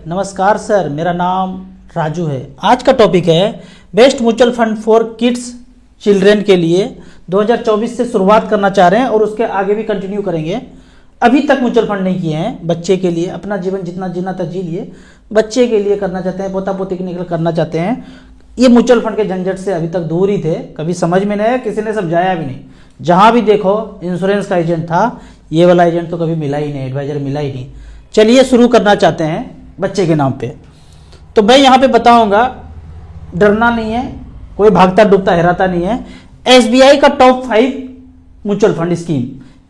नमस्कार सर, मेरा नाम राजू है। आज का टॉपिक है best mutual fund for kids children के लिए 2024 से शुरुआत करना चाह रहे हैं और उसके आगे भी कंटिन्यू करेंगे। अभी तक म्यूचुअल फंड नहीं किए हैं, बच्चे के लिए अपना जीवन जितना जीना था जी लिए, बच्चे के लिए करना चाहते हैं, पोता पोती के लिए करना चाहते हैं। ये म्यूचुअल फंड के झंझट से अभी तक दूर ही थे, कभी समझ में नहीं आया, किसी ने समझाया भी नहीं। जहाँ भी देखो इंश्योरेंस का एजेंट था, ये वाला एजेंट तो कभी मिला ही नहीं, एडवाइजर मिला ही नहीं। चलिए शुरू करना चाहते हैं बच्चे के नाम पे। तो मैं यहाँ पे बताऊंगा, डरना नहीं है, कोई भागता डूबता हेराता नहीं है। एसबीआई का टॉप 5 म्यूचुअल फंड स्कीम,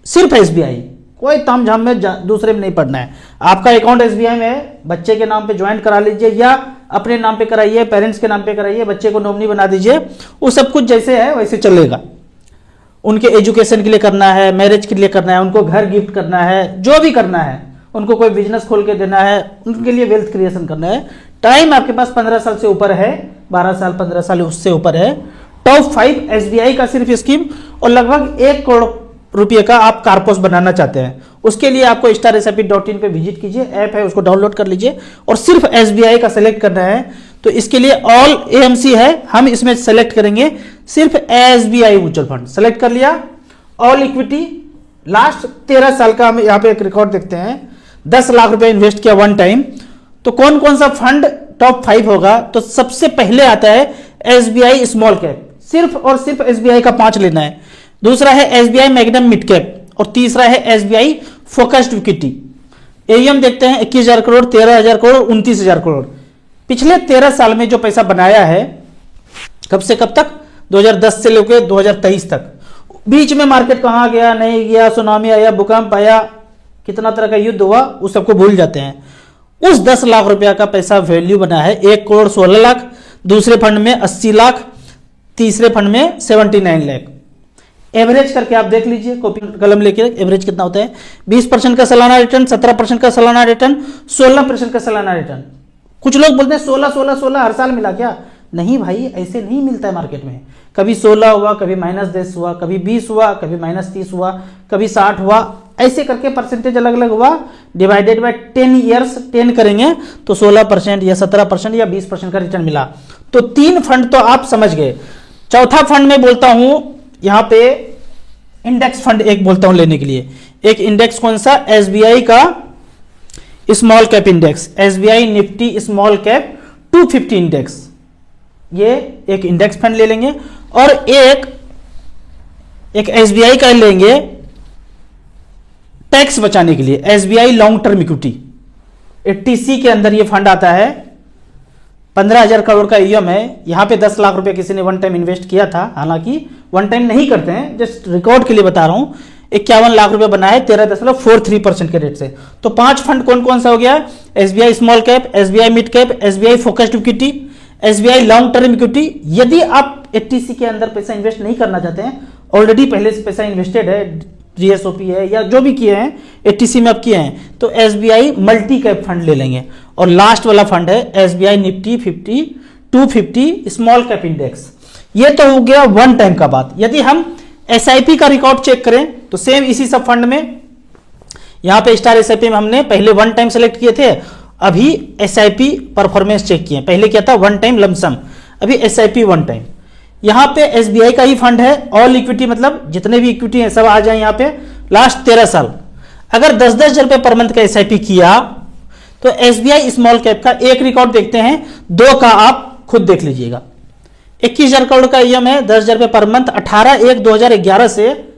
सिर्फ एसबीआई, कोई तामझाम में दूसरे में नहीं पढ़ना है। आपका अकाउंट एसबीआई में है, बच्चे के नाम पे ज्वाइन करा लीजिए या अपने नाम पे कराइए, पेरेंट्स के नाम पे कराइए, बच्चे को नॉमिनी बना दीजिए, वो सब कुछ जैसे है वैसे चलेगा। उनके एजुकेशन के लिए करना है, मैरिज के लिए करना है, उनको घर गिफ्ट करना है, जो भी करना है, उनको कोई बिजनेस खोल के देना है, उनके लिए वेल्थ क्रिएशन करना है। टाइम आपके पास 15 साल से ऊपर है, 12 साल 15 साल उससे ऊपर है। टॉप 5 एसबीआई का सिर्फ स्कीम, और लगभग 1 करोड़ रुपये का आप कारपोस बनाना चाहते हैं। उसके लिए आपको StarSIP.in पे विजिट कीजिए, ऐप है उसको डाउनलोड कर लीजिए और सिर्फ एसबीआई का सेलेक्ट करना है। तो इसके लिए ऑल AMC है, हम इसमें सेलेक्ट करेंगे सिर्फ एसबीआई म्यूचुअल फंड। सेलेक्ट कर लिया, ऑल इक्विटी, लास्ट 13 साल का हम यहाँ पे एक रिकॉर्ड देखते हैं। 10 लाख रुपए इन्वेस्ट किया वन टाइम। तो कौन कौन सा फंड टॉप 5 होगा? तो सबसे पहले आता है एसबीआई स्मॉल कैप, सिर्फ और सिर्फ एसबीआई का 5 लेना है। दूसरा है एसबीआई मैग्नम मिड कैप और तीसरा है एसबीआई फोकस्ड इक्विटी। AUM देखते हैं 21,000 करोड़, 13,000 करोड़, 29,000 करोड़। पिछले 13 साल में जो पैसा बनाया है, कब से कब तक? 2010 से लेकर 2023 तक। बीच में मार्केट कहां गया नहीं गया, सुनामी आया, भूकंप आया, कितना तरह का युद्ध हुआ, उस सबको भूल जाते हैं। उस 10 लाख रुपया का पैसा वैल्यू बना है 1 करोड़ 16 लाख, दूसरे फंड में 80 लाख, तीसरे फंड में 79 लाख। एवरेज करके आप देख लीजिए, कॉपी कलम लेके, एवरेज कितना होता है? 20% का सालाना रिटर्न, 17% का सालाना रिटर्न, 16% का सालाना रिटर्न। कुछ लोग बोलते हैं 16 हर साल मिला क्या? नहीं भाई, ऐसे नहीं मिलता है मार्केट में। कभी 16 हुआ, कभी -10 हुआ, कभी 20 हुआ, कभी -30 हुआ, कभी 60 हुआ, ऐसे करके परसेंटेज अलग अलग हुआ। डिवाइडेड बाय 10 ईयर्स, 10 करेंगे तो 16% या 17% या 20% का रिटर्न मिला। तो 3 फंड तो आप समझ गए। चौथा फंड में बोलता हूं, यहां पे इंडेक्स फंड एक बोलता हूं लेने के लिए। एक इंडेक्स कौन सा? एसबीआई का small cap index, SBI Nifty small cap 250 index. ये एक इंडेक्स फंड ले लेंगे और एक एसबीआई का लेंगे टैक्स बचाने के लिए, SBI long term equity 80C के अंदर ये फंड आता है। 15,000 करोड़ का AUM है। यहां पे 10 लाख रुपए किसी ने वन टाइम इन्वेस्ट किया था, हालांकि वन टाइम नहीं करते हैं, जस्ट रिकॉर्ड के लिए बता रहा हूं। 51 लाख रुपए बना है 13.43% के रेट से। तो 5 फंड कौन कौन सा हो गया? SBI small cap, SBI mid cap, SBI focused equity, SBI long term equity. यदि आप 80C के अंदर पैसा इन्वेस्ट नहीं करना चाहते हैं, ऑलरेडी पहले से पैसा इन्वेस्टेड है, GSOP है या जो भी किए हैं 80C में आप किए हैं, तो एसबीआई मल्टी कैप फंड ले लेंगे। और लास्ट वाला फंड है SBI Nifty 250 small cap index. ये तो हो गया वन टाइम का बात। यदि हम SIP का रिकॉर्ड चेक करें तो सेम इसी सब फंड में, यहां पे StarSIP में हमने पहले वन टाइम सेलेक्ट किए थे, अभी SIP परफॉर्मेंस चेक किए। पहले क्या था? वन टाइम लमसम, अभी SIP वन टाइम। यहां पे एसबीआई का ही फंड है, ऑल इक्विटी, मतलब जितने भी इक्विटी हैं सब आ जाए यहां पे। लास्ट 13 साल अगर 10-10 हजार रुपए पर मंथ का SIP किया तो एसबीआई स्मॉल कैप का एक रिकॉर्ड देखते हैं, 2 का आप खुद देख लीजिएगा। 21,000 करोड़ का AUM है, 10,000 रुपए पर मंथ, 18/1/2011 से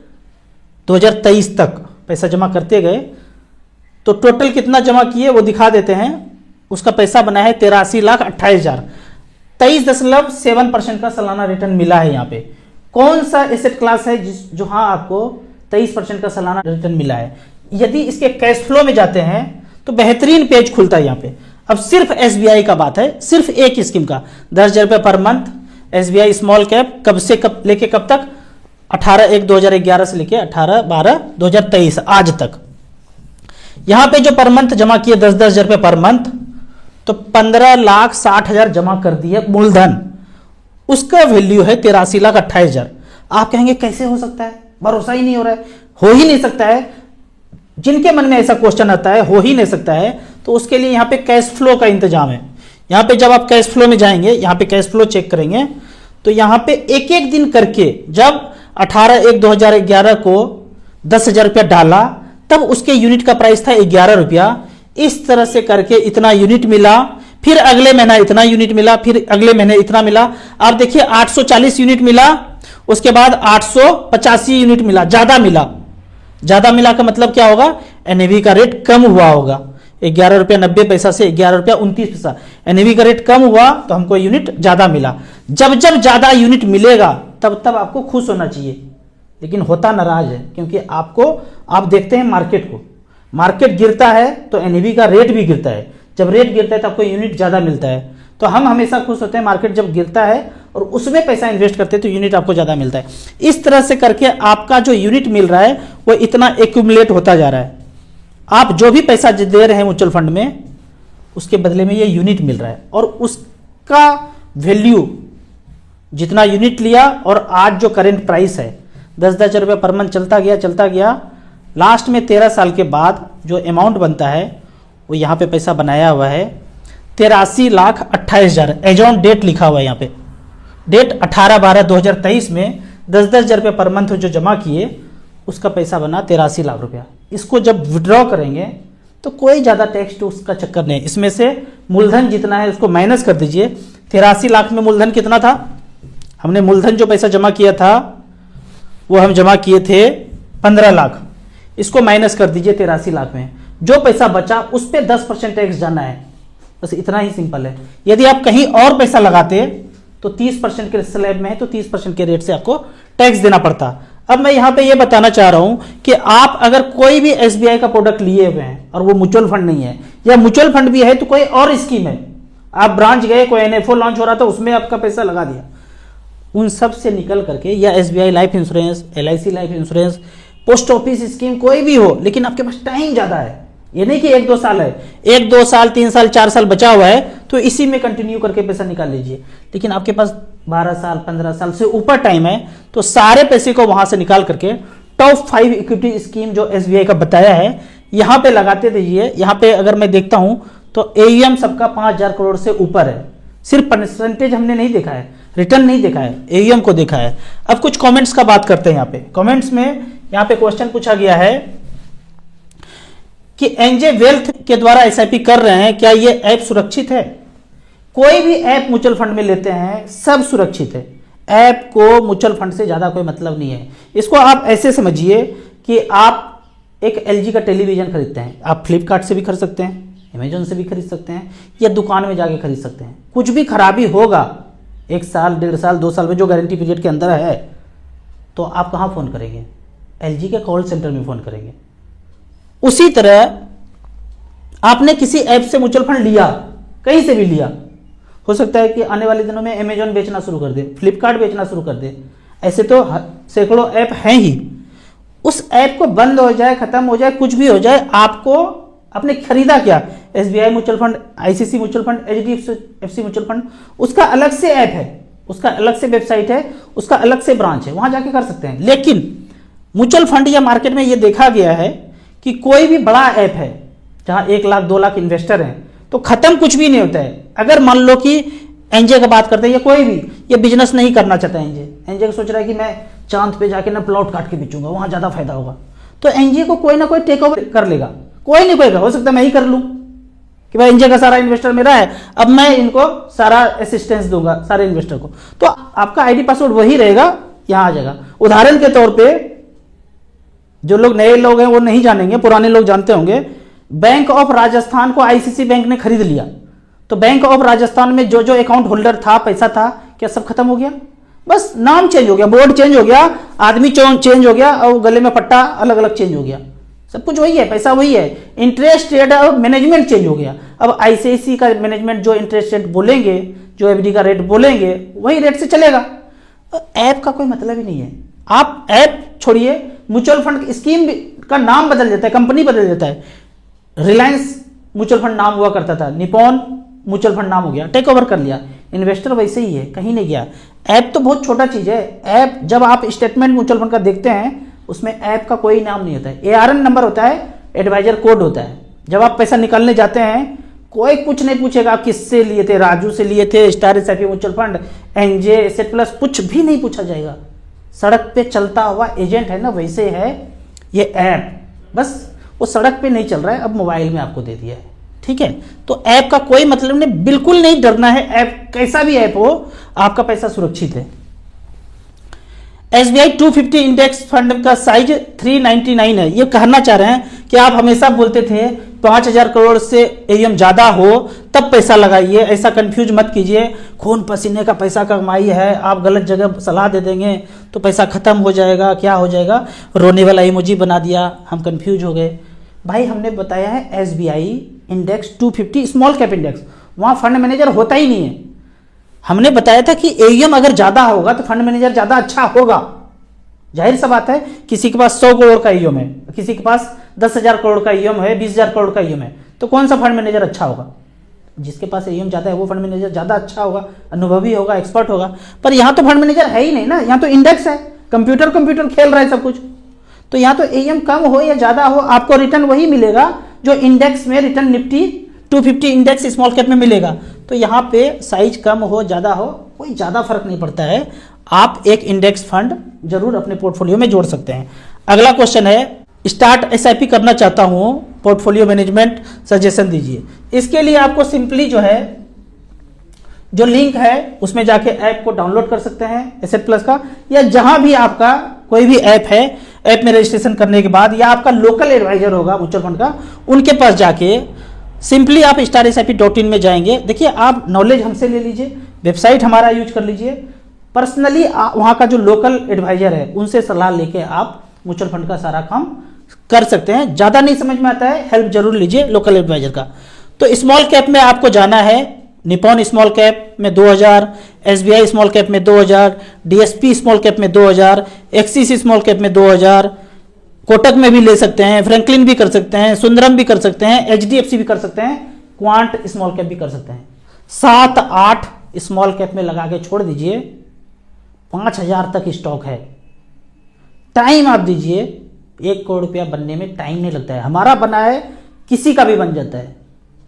2023 तक पैसा जमा करते गए। तो टोटल कितना जमा किए वो दिखा देते हैं। उसका पैसा बना है 83,28,000, 23.7% का सालाना रिटर्न मिला है। यहाँ पे कौन सा एसेट क्लास है जो हाँ आपको 23% का सालाना रिटर्न मिला है? यदि इसके कैश फ्लो में जाते हैं तो बेहतरीन पेज खुलता है यहाँ पे। अब सिर्फ एसबीआई का बात है, सिर्फ एक स्कीम का 10,000 रुपए per month, SBI small cap, कब से कब लेके कब तक? 18/1/2011 से लेके 18/12/2023 आज तक। यहां पे जो पर मंथ जमा किए 10-10 हजार रुपए पर मंथ, तो 15,60,000 जमा कर दिए मूलधन। उसका वैल्यू है 83,28,000। आप कहेंगे कैसे हो सकता है? भरोसा ही नहीं हो रहा है। हो ही नहीं सकता है। जिनके मन में ऐसा क्वेश्चन आता है हो ही नहीं सकता है, तो उसके लिए यहाँ पे कैश फ्लो का इंतजाम है। यहाँ पे जब आप कैश फ्लो में जाएंगे, यहाँ पे कैश फ्लो चेक करेंगे, तो यहाँ पे एक एक दिन करके जब 18/1/2011 को 10,000 रुपया डाला, तब उसके यूनिट का प्राइस था 11 रुपया। इस तरह से करके इतना यूनिट मिला, फिर अगले महीना इतना यूनिट मिला, फिर अगले महीने इतना मिला। आप देखिए 840 यूनिट मिला, उसके बाद 885 यूनिट मिला, ज्यादा मिला। ज्यादा मिला का मतलब क्या होगा, एनएवी का रेट कम हुआ होगा। 11 रुपया 90 पैसा से 11 रुपया 29 पैसा, एनएवी का रेट कम हुआ तो हमको यूनिट ज्यादा मिला। जब जब ज्यादा यूनिट मिलेगा तब तब आपको खुश होना चाहिए, लेकिन होता नाराज है, क्योंकि आप देखते हैं मार्केट को, मार्केट गिरता है तो एनएवी का रेट भी गिरता है। जब रेट गिरता है तो आपको यूनिट ज्यादा मिलता है, तो हम हमेशा खुश होते हैं मार्केट जब गिरता है और उसमें पैसा इन्वेस्ट करते हैं तो यूनिट आपको ज्यादा मिलता है। इस तरह से करके आपका जो यूनिट मिल रहा है वो इतना एक्यूमुलेट होता जा रहा है। आप जो भी पैसा दे रहे हैं म्यूचुअल फंड में, उसके बदले में ये यूनिट मिल रहा है, और उसका वैल्यू जितना यूनिट लिया और आज जो करेंट प्राइस है 10,000 रुपया पर मंथ चलता गया, लास्ट में 13 साल के बाद जो अमाउंट बनता है वो यहाँ पे पैसा बनाया हुआ है 83,28,000। एज ऑन डेट लिखा हुआ है यहाँ पे, डेट 18/12/2023 में 10,000 रुपये पर मंथ जो जमा किए उसका पैसा बना 83 लाख रुपया। इसको जब विड्रॉ करेंगे तो कोई ज़्यादा टैक्स तो उसका चक्कर नहीं। इसमें से मूलधन जितना है उसको माइनस कर दीजिए। 83 लाख में मूलधन कितना था, हमने मूलधन जो पैसा जमा किया था वो हम जमा किए थे 15 लाख, इसको माइनस कर दीजिए 83 लाख में, जो पैसा बचा उस पर 10% टैक्स जाना है। बस इतना ही सिंपल है। यदि आप कहीं और पैसा लगाते तो 30% के स्लैब में है तो 30% के रेट से आपको टैक्स देना पड़ता। अब मैं यहां पे ये बताना चाह रहा हूं कि आप अगर कोई भी एसबीआई का प्रोडक्ट लिए हुए हैं और वो म्यूचुअल फंड नहीं है, या म्यूचुअल फंड भी है तो कोई और स्कीम है, आप ब्रांच गए, कोई एनएफओ लॉन्च हो रहा था उसमें आपका पैसा लगा दिया, उन सब से निकल करके, या SBI life insurance, LIC life insurance, post office scheme कोई भी हो, लेकिन आपके पास टाइम ज्यादा है, ये नहीं कि 1-2 साल है, 1-2 साल 3 साल 4 साल बचा हुआ है तो इसी में कंटिन्यू करके पैसा निकाल लीजिए। लेकिन आपके पास 12 साल 15 साल से ऊपर टाइम है तो सारे पैसे को वहां से निकाल करके टॉप 5 इक्विटी स्कीम जो एसबीआई का बताया है यहां पे लगाते दीजिए। यहां पे अगर मैं देखता हूं तो एयूएम सबका 5,000 करोड़ से ऊपर है। सिर्फ परसेंटेज हमने नहीं देखा है, रिटर्न नहीं देखा है, एयूएम को देखा है। अब कुछ कमेंट्स का बात करते हैं। यहाँ पे कमेंट्स में यहाँ पे क्वेश्चन पूछा गया है कि एनजे वेल्थ के द्वारा एसआईपी कर रहे हैं, क्या ये ऐप सुरक्षित है? कोई भी ऐप म्यूचुअल फंड में लेते हैं सब सुरक्षित है। ऐप को म्यूचुअल फंड से ज्यादा कोई मतलब नहीं है। इसको आप ऐसे समझिए कि आप एक एलजी का टेलीविजन खरीदते हैं, आप फ्लिपकार्ट से भी खरीद सकते हैं, अमेजोन से भी खरीद सकते हैं, या दुकान में जाके खरीद सकते हैं। कुछ भी खराबी होगा 1 साल 1.5 साल 2 साल में जो गारंटी पीरियड के अंदर है तो आप कहाँ फोन करेंगे? एलजी के कॉल सेंटर में फोन करेंगे। उसी तरह आपने किसी ऐप से म्यूचुअल फंड लिया, कहीं से भी लिया, हो सकता है कि आने वाले दिनों में अमेजोन बेचना शुरू कर दे, फ्लिपकार्ट बेचना शुरू कर दे, ऐसे तो सैकड़ों ऐप हैं ही। उस ऐप को बंद हो जाए, खत्म हो जाए, कुछ भी हो जाए, आपको आपने खरीदा क्या? SBI mutual fund, ICC mutual fund, HDFC mutual fund, उसका अलग से ऐप है, उसका अलग से वेबसाइट है, उसका अलग से ब्रांच है, वहां जाके कर सकते हैं। लेकिन म्यूचुअल फंड या मार्केट में यह देखा गया है कि कोई भी बड़ा ऐप है जहां 1 लाख 2 लाख इन्वेस्टर हैं तो खत्म कुछ भी नहीं होता है। अगर मान लो कि एनजे का बात करते हैं या कोई भी ये बिजनेस नहीं करना चाहता है, एनजे का सोच रहा है कि मैं चांद पे जाके ना प्लॉट काट के बेचूंगा, वहां ज्यादा फायदा होगा, तो एनजे को कोई ना कोई टेक ओवर कर लेगा। कोई नहीं कोई, हो सकता है मैं ही कर लूं कि भाई एनजे का सारा इन्वेस्टर मेरा है, अब मैं इनको सारा असिस्टेंस दूंगा सारे इन्वेस्टर को, तो आपका आईडी पासवर्ड वही रहेगा, यहां आ जाएगा। उदाहरण के तौर पर जो लोग नए लोग हैं वो नहीं जानेंगे, पुराने लोग जानते होंगे, बैंक ऑफ राजस्थान को आईसीसी बैंक ने खरीद लिया, तो बैंक ऑफ राजस्थान में जो जो अकाउंट होल्डर था, पैसा था, क्या सब खत्म हो गया? बस नाम चेंज हो गया, बोर्ड चेंज हो गया, आदमी चेंज हो गया, और गले में पट्टा अलग अलग चेंज हो गया, सब कुछ वही है, पैसा वही है, इंटरेस्ट रेट और मैनेजमेंट चेंज हो गया। अब आईसीआईसी का मैनेजमेंट जो इंटरेस्ट रेट बोलेंगे, जो एफडी का रेट बोलेंगे, वही रेट से चलेगा। ऐप का कोई मतलब ही नहीं है। आप ऐप छोड़िए, म्यूचुअल फंड स्कीम का नाम बदल देता है, कंपनी बदल देता है। रिलायंस म्यूचुअल फंड नाम हुआ करता था, निपॉन म्यूचुअल फंड नाम हो गया, टेक ओवर कर लिया। इन्वेस्टर वैसे ही है, कहीं नहीं गया। ऐप तो बहुत छोटा चीज है। ऐप जब आप स्टेटमेंट म्यूचुअल फंड का देखते हैं उसमें ऐप का कोई नाम नहीं होता है, एआरएन नंबर होता है, एडवाइजर कोड होता है, जब आप पैसा निकालने जाते हैं कोई कुछ नहीं पूछेगा आप किससे लिए थे, राजू से लिए थे, star SIP mutual fund, NJ, asset plus, कुछ भी नहीं पूछा जाएगा। सड़क पे चलता हुआ एजेंट है ना, वैसे है ये ऐप, बस वो सड़क पे नहीं चल रहा है, अब मोबाइल में आपको दे दिया है। ठीक है, तो ऐप का कोई मतलब नहीं, बिल्कुल नहीं डरना है। ऐप कैसा भी ऐप हो, आपका पैसा सुरक्षित है। SBI 250 इंडेक्स फंड का साइज 399 है। ये कहना चाह रहे हैं कि आप हमेशा बोलते थे 5000 करोड़ से AUM ज्यादा हो तब पैसा लगाइए, ऐसा कंफ्यूज मत कीजिए। खून पसीने का पैसा कमाई है, आप गलत जगह सलाह दे देंगे तो पैसा खत्म हो जाएगा, क्या हो जाएगा, रोने वाला इमोजी बना दिया, हम कंफ्यूज हो गए। भाई हमने बताया है SBI index 250 small cap index, वहां फंड मैनेजर होता ही नहीं है। हमने बताया था कि AUM अगर ज्यादा होगा तो फंड मैनेजर ज्यादा अच्छा होगा। जाहिर सा बात है, किसी के पास 100 करोड़ का AUM है, किसी के पास 10,000 करोड़ का AUM है, 20,000 करोड़ का AUM है, तो कौन सा फंड मैनेजर अच्छा होगा? जिसके पास AUM ज्यादा है वो फंड मैनेजर ज्यादा अच्छा होगा, अनुभवी होगा, एक्सपर्ट होगा। पर यहाँ तो फंड मैनेजर है ही नहीं ना, यहाँ तो इंडेक्स है, कंप्यूटर खेल रहा है सब कुछ। तो यहाँ तो AUM कम हो या ज्यादा हो, आपको रिटर्न वही मिलेगा जो इंडेक्स में return Nifty 250 index small cap में मिलेगा। तो यहाँ पे साइज कम हो ज्यादा हो कोई ज्यादा फर्क नहीं पड़ता है। आप एक इंडेक्स फंड जरूर अपने पोर्टफोलियो में जोड़ सकते हैं। अगला क्वेश्चन है, स्टार्ट SIP करना चाहता हूं, पोर्टफोलियो मैनेजमेंट सजेशन दीजिए। इसके लिए आपको सिंपली जो है, जो लिंक है उसमें जाके ऐप को डाउनलोड कर सकते हैं एसेट प्लस का, या जहां भी आपका कोई भी ऐप है, ऐप में रजिस्ट्रेशन करने के बाद, या आपका लोकल एडवाइजर होगा म्यूचुअल फंड का, उनके पास जाके सिंपली आप StarSIP.in में जाएंगे। देखिए, आप नॉलेज हमसे ले लीजिए, वेबसाइट हमारा यूज कर लीजिए, पर्सनली वहां का जो लोकल एडवाइजर है उनसे सलाह लेके आप म्यूचुअल फंड का सारा काम कर सकते हैं। ज्यादा नहीं समझ में आता है, हेल्प जरूर लीजिए लोकल एडवाइजर का। तो स्मॉल कैप में आपको जाना है, निपॉन स्मॉल कैप में 2000, SBI स्मॉल कैप में 2000, DSP स्मॉल कैप में 2000, एक्सिस स्मॉल कैप में 2000, कोटक में भी ले सकते हैं, फ्रैंकलिन भी कर सकते हैं, सुंदरम भी कर सकते हैं, HDFC भी कर सकते हैं, क्वांट स्मॉल कैप भी कर सकते हैं। 7-8 स्मॉल कैप में लगा के छोड़ दीजिए, 5000 तक स्टॉक है। टाइम आप दीजिए, 1 करोड़ रुपया बनने में टाइम नहीं लगता है, हमारा बना है, किसी का भी बन जाता है।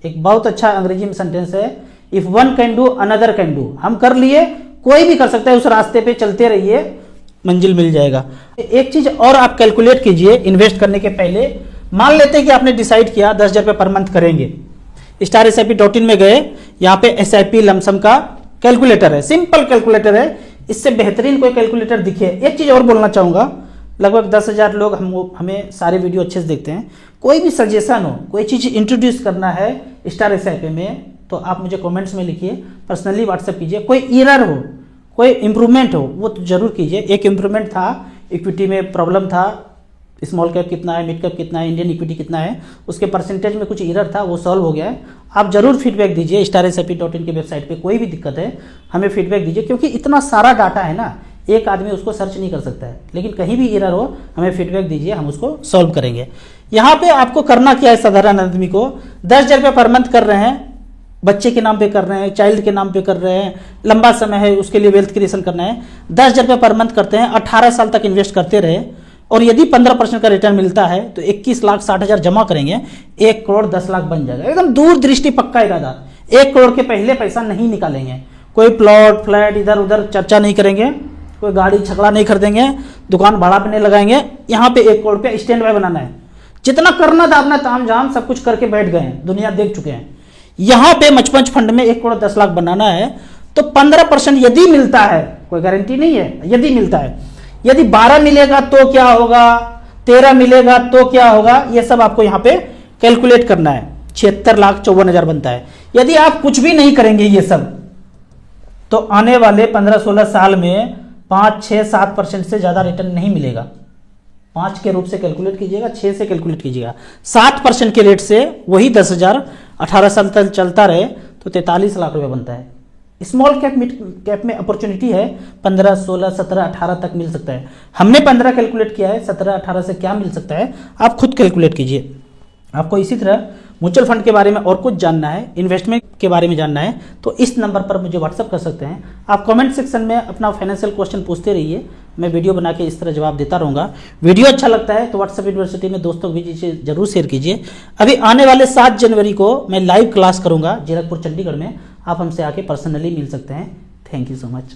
एक बहुत अच्छा अंग्रेजी में सेंटेंस है, if one can do another can do. हम कर लिए, कोई भी कर सकता है, उस रास्ते पे चलते रहिए, मंजिल मिल जाएगा। एक चीज और आप कैलकुलेट कीजिए इन्वेस्ट करने के पहले। मान लेते हैं कि आपने डिसाइड किया 10,000 रुपये पर मंथ करेंगे, StarSIP.in में गए, यहाँ पे SIP लमसम का कैलकुलेटर है, सिंपल कैलकुलेटर है, इससे बेहतरीन कोई कैलकुलेटर दिखे। एक चीज और बोलना चाहूंगा, लगभग 10,000 लोग हमें सारे वीडियो अच्छे से देखते हैं। कोई भी सजेशन हो, कोई चीज इंट्रोड्यूस करना है StarSIP में, तो आप मुझे कमेंट्स में लिखिए, पर्सनली व्हाट्सएप कीजिए। कोई एरर हो, कोई इंप्रूवमेंट हो, वो तो जरूर कीजिए। एक इंप्रूवमेंट था, इक्विटी में प्रॉब्लम था, स्मॉल कैप कितना है, मिड कैप कितना है, इंडियन इक्विटी कितना है, उसके परसेंटेज में कुछ एरर था, वो सॉल्व हो गया है। आप जरूर फीडबैक दीजिए, StarSIP.in की वेबसाइट पे कोई भी दिक्कत है हमें फीडबैक दीजिए, क्योंकि इतना सारा डाटा है ना, एक आदमी उसको सर्च नहीं कर सकता है। लेकिन कहीं भी एरर हो हमें फीडबैक दीजिए, हम उसको सॉल्व करेंगे। यहाँ पे आपको करना क्या है, साधारण आदमी को 10,000 रुपये पर मंथ कर रहे हैं, बच्चे के नाम पे कर रहे हैं, चाइल्ड के नाम पे कर रहे हैं, लंबा समय है उसके लिए वेल्थ क्रिएशन करना है, 10,000 रुपये पर मंथ करते हैं, 18 साल तक इन्वेस्ट करते रहे, और यदि 15% का रिटर्न मिलता है तो 21,60,000 जमा करेंगे, 1 करोड़ 10 लाख बन जाएगा। एकदम दूरदृष्टि, पक्का इरादा। 1 करोड़ के पहले पैसा नहीं निकालेंगे, कोई प्लॉट फ्लैट इधर उधर चर्चा नहीं करेंगे, कोई गाड़ी छकड़ा नहीं खरीदेंगे, दुकान भाड़ा पे नहीं लगाएंगे। यहाँ पे 1 करोड़ रुपया स्टैंड बाय बनाना है। जितना करना था अपना ताम झाम सब कुछ करके बैठ गए हैं, दुनिया देख चुके हैं। यहाँ पे मचपंच फंड में 1 करोड़ 10 लाख बनाना है, तो 15% यदि मिलता है, कोई गारंटी नहीं है, यदि मिलता है, यदि 12 मिलेगा तो क्या होगा, 13 मिलेगा तो क्या होगा, ये सब आपको यहाँ पे कैलकुलेट करना है। 76,54,000 बनता है। यदि आप कुछ भी नहीं करेंगे ये सब, तो आने वाले 15-16 साल में 5-6-7% से ज्यादा रिटर्न नहीं मिलेगा। 5 के रूप से कैलकुलेट कीजिएगा, 6 से कैलकुलेट कीजिएगा, 7% के रेट से वही 10,000 18 साल तक चलता रहे तो 43 लाख रुपए बनता है। स्मॉल कैप मिड कैप में अपॉर्चुनिटी है 15, 16, 17, 18 तक मिल सकता है। हमने 15 कैलकुलेट किया है, 17, 18 से क्या मिल सकता है आप खुद कैलकुलेट कीजिए। आपको इसी तरह म्यूचुअल फंड के बारे में और कुछ जानना है, इन्वेस्टमेंट के बारे में जानना है, तो इस नंबर पर मुझे व्हाट्सअप कर सकते हैं। आप कमेंट सेक्शन में अपना फाइनेंशियल क्वेश्चन पूछते रहिए, मैं वीडियो बना के इस तरह जवाब देता रहूँगा। वीडियो अच्छा लगता है तो व्हाट्सएप यूनिवर्सिटी में दोस्तों भी जरूर शेयर कीजिए। अभी आने वाले 7 जनवरी को मैं लाइव क्लास करूँगा जीरकपुर चंडीगढ़ में, आप हमसे आके पर्सनली मिल सकते हैं। Thank you so much.